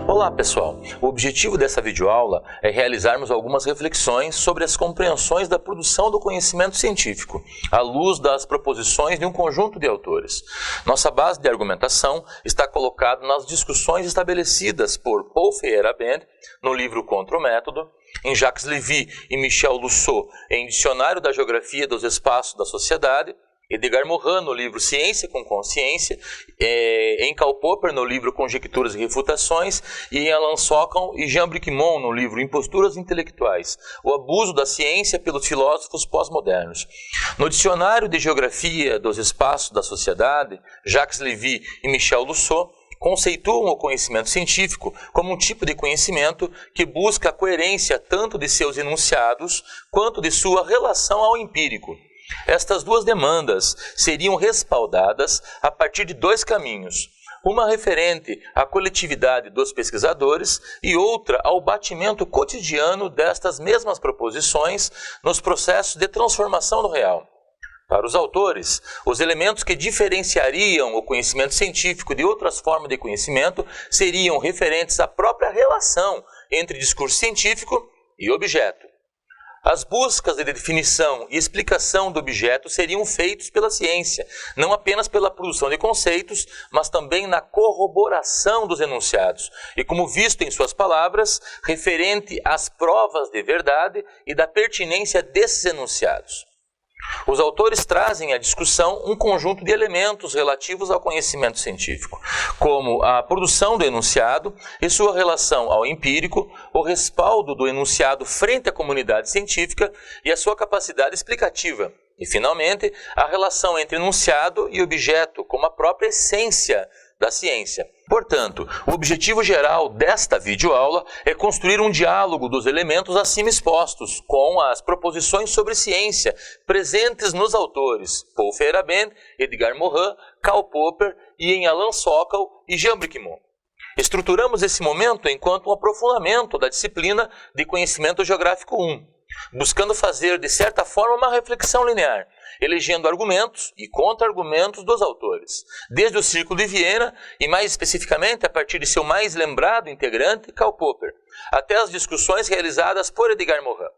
Olá pessoal, o objetivo dessa videoaula é realizarmos algumas reflexões sobre as compreensões da produção do conhecimento científico, à luz das proposições de um conjunto de autores. Nossa base de argumentação está colocada nas discussões estabelecidas por Paul Feyerabend no livro Contra o Método, em Jacques Lévy e Michel Luceau em Dicionário da Geografia dos Espaços da Sociedade, Edgar Morin no livro Ciência com Consciência, em Karl Popper no livro Conjecturas e Refutações e em Alain Sokal e Jean Bricmont no livro Imposturas Intelectuais, o abuso da ciência pelos filósofos pós-modernos. No Dicionário de Geografia dos Espaços da Sociedade, Jacques Lévy e Michel Luceau conceituam o conhecimento científico como um tipo de conhecimento que busca a coerência tanto de seus enunciados quanto de sua relação ao empírico. Estas duas demandas seriam respaldadas a partir de dois caminhos, uma referente à coletividade dos pesquisadores e outra ao batimento cotidiano destas mesmas proposições nos processos de transformação do real. Para os autores, os elementos que diferenciariam o conhecimento científico de outras formas de conhecimento seriam referentes à própria relação entre discurso científico e objeto. As buscas de definição e explicação do objeto seriam feitos pela ciência, não apenas pela produção de conceitos, mas também na corroboração dos enunciados, e como visto em suas palavras, referente às provas de verdade e da pertinência desses enunciados. Os autores trazem à discussão um conjunto de elementos relativos ao conhecimento científico, como a produção do enunciado e sua relação ao empírico, o respaldo do enunciado frente à comunidade científica e a sua capacidade explicativa, e, finalmente, a relação entre enunciado e objeto como a própria essência da ciência. Portanto, o objetivo geral desta videoaula é construir um diálogo dos elementos acima expostos com as proposições sobre ciência presentes nos autores Paul Feyerabend, Edgar Morin, Karl Popper e em Alain Sokal e Jean Bricmont. Estruturamos esse momento enquanto um aprofundamento da disciplina de Conhecimento Geográfico 1, buscando fazer, de certa forma, uma reflexão linear, elegendo argumentos e contra-argumentos dos autores, desde o Círculo de Viena e, mais especificamente, a partir de seu mais lembrado integrante, Karl Popper, até as discussões realizadas por Edgar Morin.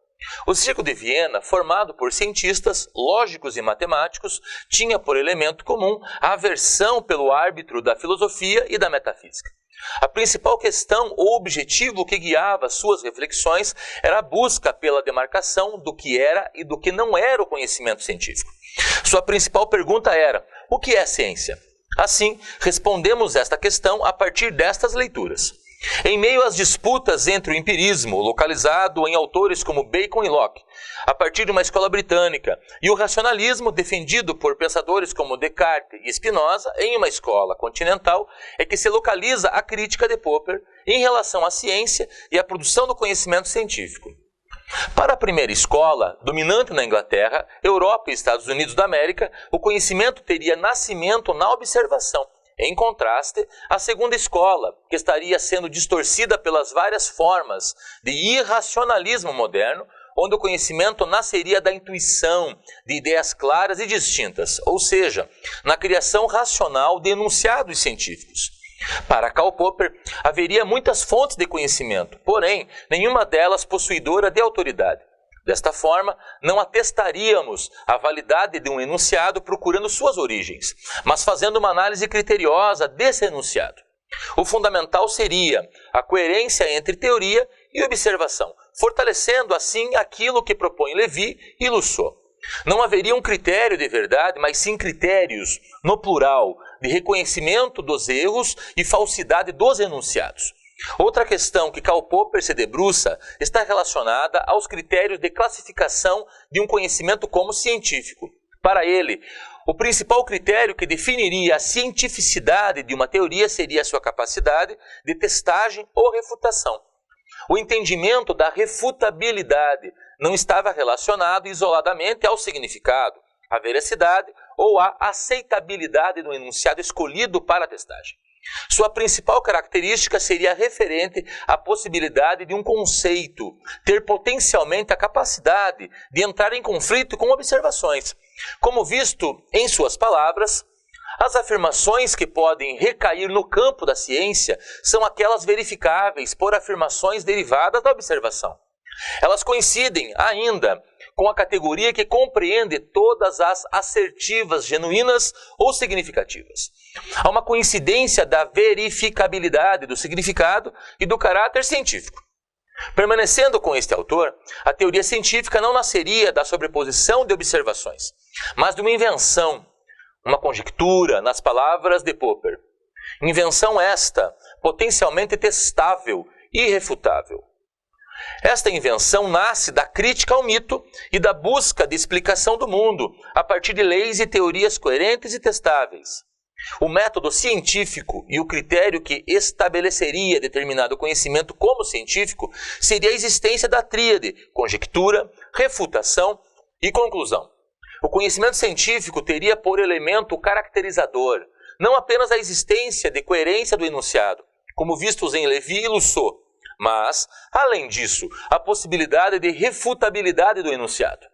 O Círculo de Viena, formado por cientistas, lógicos e matemáticos, tinha por elemento comum a aversão pelo árbitro da filosofia e da metafísica. A principal questão ou objetivo que guiava suas reflexões era a busca pela demarcação do que era e do que não era o conhecimento científico. Sua principal pergunta era: o que é ciência? Assim, respondemos esta questão a partir destas leituras. Em meio às disputas entre o empirismo, localizado em autores como Bacon e Locke, a partir de uma escola britânica, e o racionalismo, defendido por pensadores como Descartes e Spinoza, em uma escola continental, é que se localiza a crítica de Popper em relação à ciência e à produção do conhecimento científico. Para a primeira escola, dominante na Inglaterra, Europa e Estados Unidos da América, o conhecimento teria nascimento na observação. Em contraste, a segunda escola, que estaria sendo distorcida pelas várias formas de irracionalismo moderno, onde o conhecimento nasceria da intuição de ideias claras e distintas, ou seja, na criação racional de enunciados científicos. Para Karl Popper, haveria muitas fontes de conhecimento, porém, nenhuma delas possuidora de autoridade. Desta forma, não atestaríamos a validade de um enunciado procurando suas origens, mas fazendo uma análise criteriosa desse enunciado. O fundamental seria a coerência entre teoria e observação, fortalecendo assim aquilo que propõe Lévy e Luceau. Não haveria um critério de verdade, mas sim critérios, no plural, de reconhecimento dos erros e falsidade dos enunciados. Outra questão que Karl Popper se debruça está relacionada aos critérios de classificação de um conhecimento como científico. Para ele, o principal critério que definiria a cientificidade de uma teoria seria a sua capacidade de testagem ou refutação. O entendimento da refutabilidade não estava relacionado isoladamente ao significado, à veracidade ou à aceitabilidade do enunciado escolhido para a testagem. Sua principal característica seria referente à possibilidade de um conceito ter potencialmente a capacidade de entrar em conflito com observações. Como visto em suas palavras, As afirmações que podem recair no campo da ciência são aquelas verificáveis por afirmações derivadas da observação. Elas coincidem ainda com a categoria que compreende todas as assertivas, genuínas ou significativas. Há uma coincidência da verificabilidade do significado e do caráter científico. Permanecendo com este autor, a teoria científica não nasceria da sobreposição de observações, mas de uma invenção, uma conjectura, nas palavras de Popper. Invenção esta, potencialmente testável e irrefutável. Esta invenção nasce da crítica ao mito e da busca de explicação do mundo a partir de leis e teorias coerentes e testáveis. O método científico e o critério que estabeleceria determinado conhecimento como científico seria a existência da tríade conjectura, refutação e conclusão. O conhecimento científico teria por elemento caracterizador não apenas a existência de coerência do enunciado, como vistos em Levi e Rousseau, mas, além disso, a possibilidade de refutabilidade do enunciado.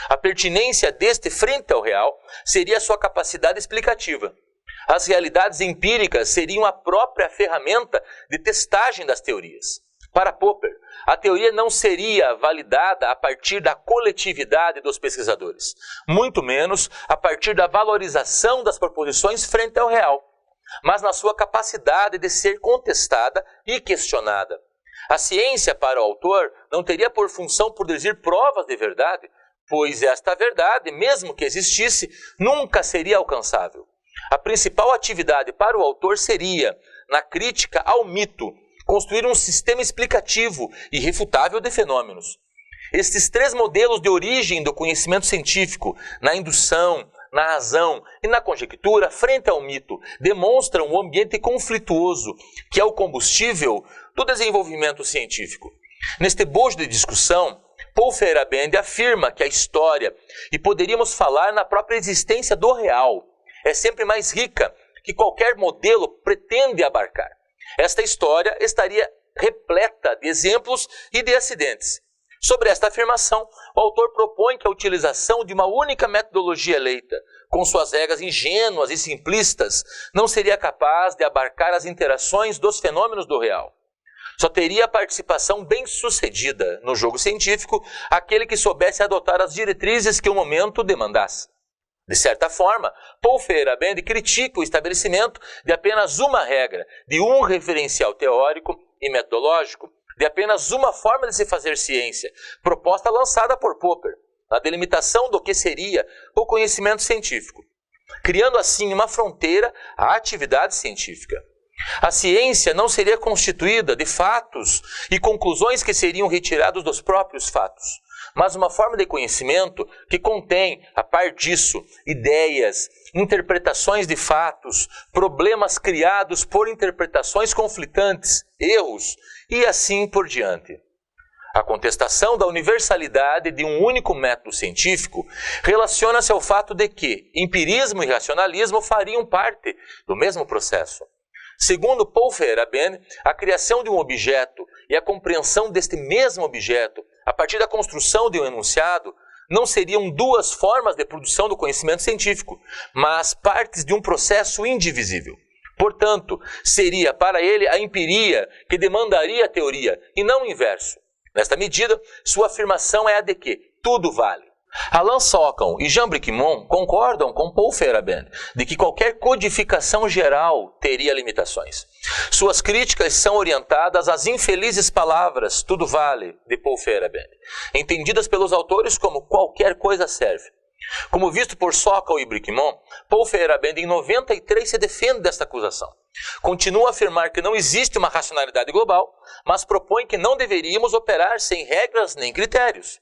A pertinência deste frente ao real seria a sua capacidade explicativa. As realidades empíricas seriam a própria ferramenta de testagem das teorias. Para Popper, a teoria não seria validada a partir da coletividade dos pesquisadores, muito menos a partir da valorização das proposições frente ao real, mas na sua capacidade de ser contestada e questionada. A ciência, para o autor, não teria por função produzir provas de verdade, pois esta verdade, mesmo que existisse, nunca seria alcançável. A principal atividade para o autor seria, na crítica ao mito, construir um sistema explicativo e irrefutável de fenômenos. Estes três modelos de origem do conhecimento científico, na indução, na razão e na conjectura, frente ao mito, demonstram o ambiente conflituoso, que é o combustível do desenvolvimento científico. Neste bojo de discussão, Paul Feyerabend afirma que a história, e poderíamos falar na própria existência do real, é sempre mais rica que qualquer modelo pretende abarcar. Esta história estaria repleta de exemplos e de acidentes. Sobre esta afirmação, o autor propõe que a utilização de uma única metodologia eleita, com suas regras ingênuas e simplistas, não seria capaz de abarcar as interações dos fenômenos do real. Só teria a participação bem-sucedida no jogo científico aquele que soubesse adotar as diretrizes que o momento demandasse. De certa forma, Paul Feyerabend critica o estabelecimento de apenas uma regra, de um referencial teórico e metodológico, de apenas uma forma de se fazer ciência, proposta lançada por Popper, na delimitação do que seria o conhecimento científico, criando assim uma fronteira à atividade científica. A ciência não seria constituída de fatos e conclusões que seriam retirados dos próprios fatos, mas uma forma de conhecimento que contém, a par disso, ideias, interpretações de fatos, problemas criados por interpretações conflitantes, erros e assim por diante. A contestação da universalidade de um único método científico relaciona-se ao fato de que empirismo e racionalismo fariam parte do mesmo processo. Segundo Paul Feyerabend, a criação de um objeto e a compreensão deste mesmo objeto a partir da construção de um enunciado não seriam duas formas de produção do conhecimento científico, mas partes de um processo indivisível. Portanto, seria para ele a empiria que demandaria a teoria e não o inverso. Nesta medida, sua afirmação é a de que tudo vale. Alan Sokal e Jean Bricmont concordam com Paul Feyerabend de que qualquer codificação geral teria limitações. Suas críticas são orientadas às infelizes palavras "tudo vale" de Paul Feyerabend, entendidas pelos autores como "qualquer coisa serve". Como visto por Sokal e Bricmont, Paul Feyerabend em 93 se defende desta acusação. Continua a afirmar que não existe uma racionalidade global, mas propõe que não deveríamos operar sem regras nem critérios.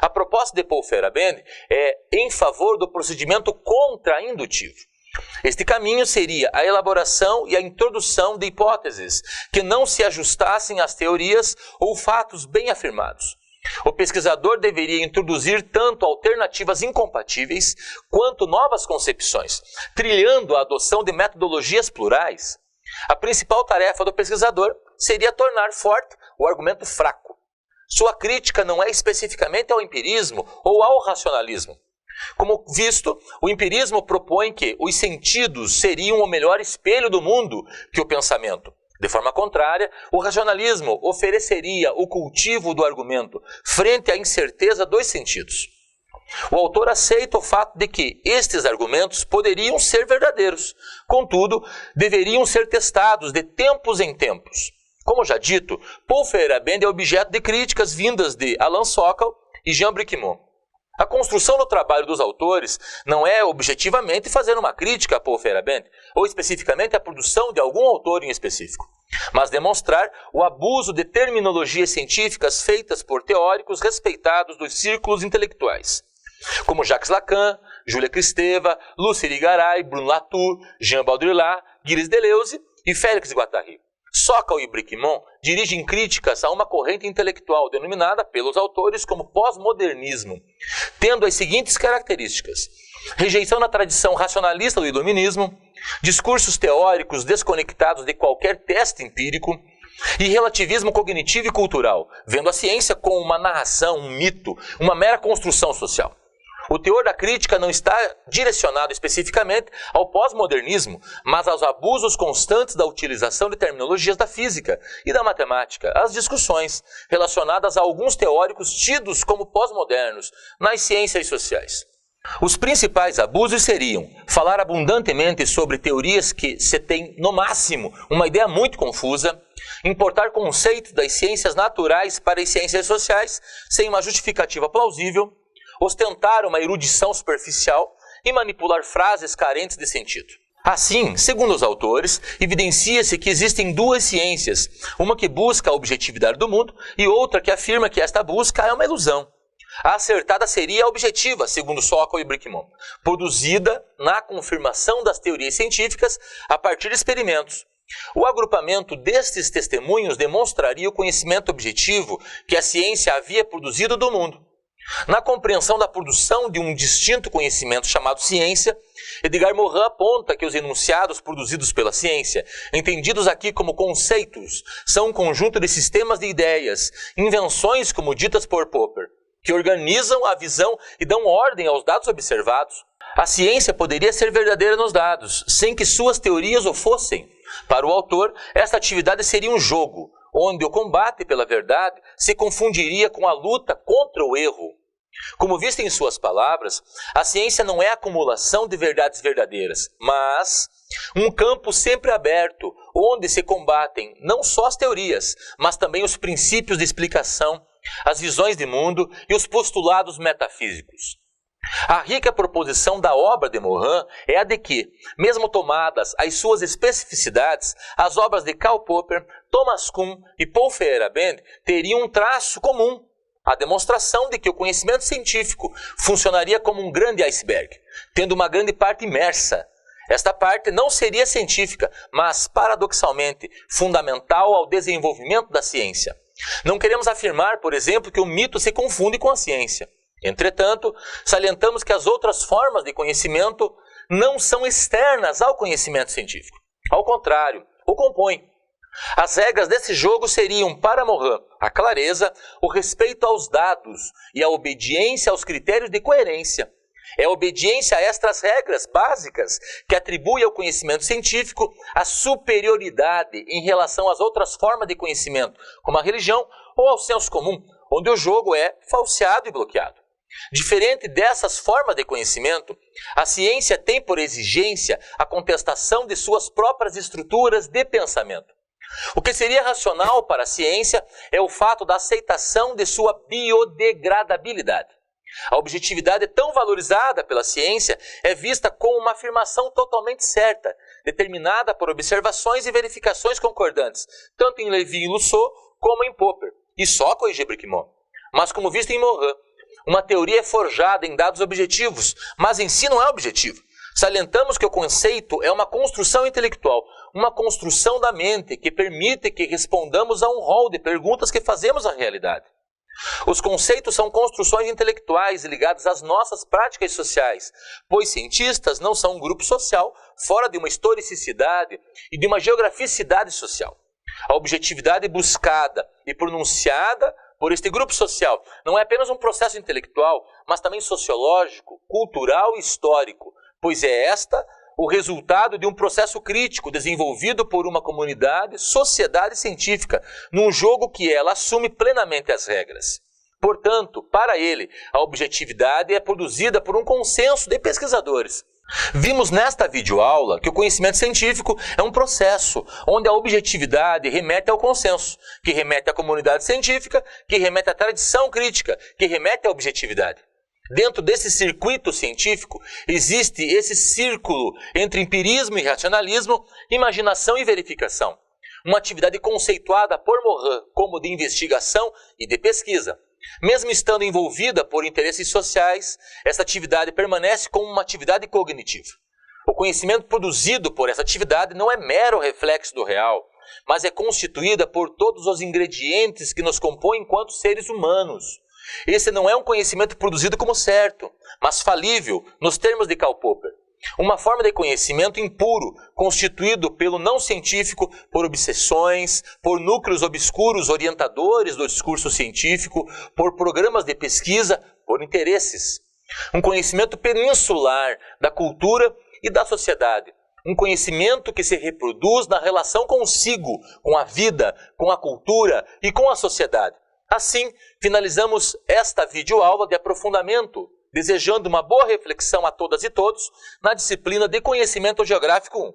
A proposta de Paul Feyerabend é em favor do procedimento contra-indutivo. Este caminho seria a elaboração e a introdução de hipóteses que não se ajustassem às teorias ou fatos bem afirmados. O pesquisador deveria introduzir tanto alternativas incompatíveis quanto novas concepções, trilhando a adoção de metodologias plurais. A principal tarefa do pesquisador seria tornar forte o argumento fraco. Sua crítica não é especificamente ao empirismo ou ao racionalismo. Como visto, o empirismo propõe que os sentidos seriam o melhor espelho do mundo que o pensamento. De forma contrária, o racionalismo ofereceria o cultivo do argumento frente à incerteza dos sentidos. O autor aceita o fato de que estes argumentos poderiam ser verdadeiros, contudo, deveriam ser testados de tempos em tempos. Como já dito, Paul Feyerabend é objeto de críticas vindas de Alan Sokal e Jean Bricmont. A construção do trabalho dos autores não é objetivamente fazer uma crítica a Paul Feyerabend, ou especificamente a produção de algum autor em específico, mas demonstrar o abuso de terminologias científicas feitas por teóricos respeitados dos círculos intelectuais, como Jacques Lacan, Júlia Kristeva, Luce Irigaray, Bruno Latour, Jean Baudrillard, Gilles Deleuze e Félix Guattari. Sokal e Bricmont dirigem críticas a uma corrente intelectual denominada pelos autores como pós-modernismo, tendo as seguintes características: rejeição da tradição racionalista do iluminismo, discursos teóricos desconectados de qualquer teste empírico e relativismo cognitivo e cultural, vendo a ciência como uma narração, um mito, uma mera construção social. O teor da crítica não está direcionado especificamente ao pós-modernismo, mas aos abusos constantes da utilização de terminologias da física e da matemática, às discussões relacionadas a alguns teóricos tidos como pós-modernos nas ciências sociais. Os principais abusos seriam falar abundantemente sobre teorias que se tem, no máximo, uma ideia muito confusa, importar conceitos das ciências naturais para as ciências sociais sem uma justificativa plausível, ostentar uma erudição superficial e manipular frases carentes de sentido. Assim, segundo os autores, evidencia-se que existem duas ciências, uma que busca a objetividade do mundo e outra que afirma que esta busca é uma ilusão. A acertada seria a objetiva, segundo Sokal e Bricmont, produzida na confirmação das teorias científicas a partir de experimentos. O agrupamento destes testemunhos demonstraria o conhecimento objetivo que a ciência havia produzido do mundo. Na compreensão da produção de um distinto conhecimento chamado ciência, Edgar Morin aponta que os enunciados produzidos pela ciência, entendidos aqui como conceitos, são um conjunto de sistemas de ideias, invenções como ditas por Popper, que organizam a visão e dão ordem aos dados observados. A ciência poderia ser verdadeira nos dados, sem que suas teorias o fossem. Para o autor, esta atividade seria um jogo, onde o combate pela verdade se confundiria com a luta contra o erro. Como visto em suas palavras, a ciência não é a acumulação de verdades verdadeiras, mas um campo sempre aberto, onde se combatem não só as teorias, mas também os princípios de explicação, as visões de mundo e os postulados metafísicos. A rica proposição da obra de Morin é a de que, mesmo tomadas as suas especificidades, as obras de Karl Popper, Thomas Kuhn e Paul Feyerabend teriam um traço comum: a demonstração de que o conhecimento científico funcionaria como um grande iceberg, tendo uma grande parte imersa. Esta parte não seria científica, mas, paradoxalmente, fundamental ao desenvolvimento da ciência. Não queremos afirmar, por exemplo, que o mito se confunde com a ciência. Entretanto, salientamos que as outras formas de conhecimento não são externas ao conhecimento científico. Ao contrário, o compõem. As regras desse jogo seriam, para Morin, a clareza, o respeito aos dados e a obediência aos critérios de coerência. É a obediência a estas regras básicas que atribui ao conhecimento científico a superioridade em relação às outras formas de conhecimento, como a religião ou ao senso comum, onde o jogo é falseado e bloqueado. Diferente dessas formas de conhecimento, a ciência tem por exigência a contestação de suas próprias estruturas de pensamento. O que seria racional para a ciência é o fato da aceitação de sua biodegradabilidade. A objetividade tão valorizada pela ciência é vista como uma afirmação totalmente certa, determinada por observações e verificações concordantes, tanto em Levy e Rousseau como em Popper, e Sokal e Bricmont. Mas como visto em Morin, uma teoria é forjada em dados objetivos, mas em si não é objetivo. Salientamos que o conceito é uma construção intelectual, uma construção da mente que permite que respondamos a um rol de perguntas que fazemos à realidade. Os conceitos são construções intelectuais ligadas às nossas práticas sociais, pois cientistas não são um grupo social fora de uma historicidade e de uma geograficidade social. A objetividade buscada e pronunciada por este grupo social não é apenas um processo intelectual, mas também sociológico, cultural e histórico, pois é esta o resultado de um processo crítico desenvolvido por uma comunidade, sociedade científica, num jogo que ela assume plenamente as regras. Portanto, para ele, a objetividade é produzida por um consenso de pesquisadores. Vimos nesta videoaula que o conhecimento científico é um processo onde a objetividade remete ao consenso, que remete à comunidade científica, que remete à tradição crítica, que remete à objetividade. Dentro desse circuito científico, existe esse círculo entre empirismo e racionalismo, imaginação e verificação. Uma atividade conceituada por Morin como de investigação e de pesquisa. Mesmo estando envolvida por interesses sociais, essa atividade permanece como uma atividade cognitiva. O conhecimento produzido por essa atividade não é mero reflexo do real, mas é constituída por todos os ingredientes que nos compõem enquanto seres humanos. Esse não é um conhecimento produzido como certo, mas falível, nos termos de Karl Popper. Uma forma de conhecimento impuro, constituído pelo não científico, por obsessões, por núcleos obscuros orientadores do discurso científico, por programas de pesquisa, por interesses. Um conhecimento peninsular da cultura e da sociedade. Um conhecimento que se reproduz na relação consigo, com a vida, com a cultura e com a sociedade. Assim, finalizamos esta videoaula de aprofundamento, desejando uma boa reflexão a todas e todos na disciplina de Conhecimento Geográfico 1.